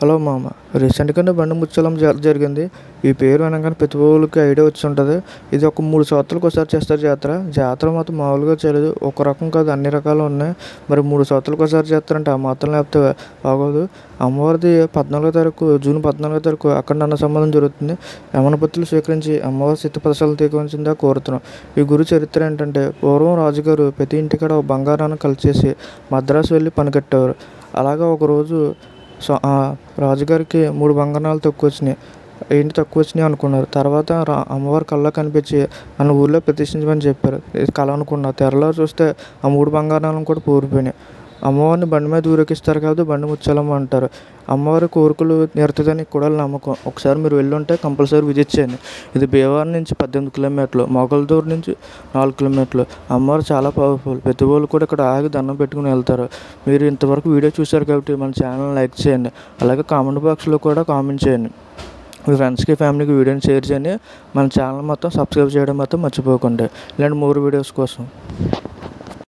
Hello మామ, రీసెంట్గానే బండి ముచ్చాలమ్మ జాతర జరిగింది. ఈ పేరు అనగానే ప్రతి ఒక్కరికి ఐడియా వచ్చి ఉంటుంది. ఇది ఒక 3 సంవత్సరాలకు ఒకసారి చేస్తారు జాతర మాత్రం మామూలుగా చేయలేదు. ఒక రకం కాదు, అన్ని రకాలు ఉన్నాయి. మరి 3 సంవత్సరాలకు ఒకసారి చేస్తారంటే ఆ మాత్రం లేకపోతే బాగోదు. అమ్మవారిది 14వ తారీఖు, జూన్ 14వ తారీఖు అఖండ అన్న సంబంధం జరుగుతుంది. యమనపత్తులు స్వీకరించి అమ్మవారి సిద్ధప్రసాదాలు తీసుకోవాల్సిందిగా కోరుతున్నాం. ఈ గురి చరిత్ర ఏంటంటే, పూర్వం రాజుగారు ప్రతి ఇంటికాడ ఒక బంగారాన్ని కలిచేసి మద్రాసు వెళ్ళి పనికట్టేవారు. అలాగా ఒకరోజు రాజుగారికి 3 బంగారాలు తక్కువ వచ్చినాయి. ఏంటి తక్కువ వచ్చినాయి అనుకున్నారు. తర్వాత అమ్మవారి కళ్ళకు కనిపించి నన్ను ఊళ్ళో ప్రతిష్ఠించమని చెప్పారు. ఇది కళ అనుకున్నారు. తెరలో చూస్తే ఆ 3 బంగారాలను కూడా పూరిపోయినాయి. అమ్మవారిని బండి మీద ఊరేగిస్తారు కాబట్టి బండి ముచ్చాలమ్మ అంటారు. అమ్మవారి కోరికలు నెరవేరుతుందని కూడా నమ్మకం. ఒకసారి మీరు వెళ్ళుంటే కంపల్సరీ విజిట్ చేయండి. ఇది భీమవరం నుంచి 18 కిలోమీటర్లు, మొగల్దూరు నుంచి 4 కిలోమీటర్లు. అమ్మవారు చాలా పవర్ఫుల్. ప్రతి వాళ్ళు కూడా ఇక్కడ ఆగి దండం పెట్టుకుని వెళ్తారు. మీరు ఇంతవరకు వీడియో చూశారు కాబట్టి మన ఛానల్ లైక్ చేయండి. అలాగే కామెంట్ బాక్స్లో కూడా కామెంట్ చేయండి. మీ ఫ్రెండ్స్కి, ఫ్యామిలీకి వీడియోని షేర్ చేయండి. మన ఛానల్ మొత్తం సబ్స్క్రైబ్ చేయడం మాత్రం మర్చిపోకండి ఇలాంటి 3 వీడియోస్ కోసం.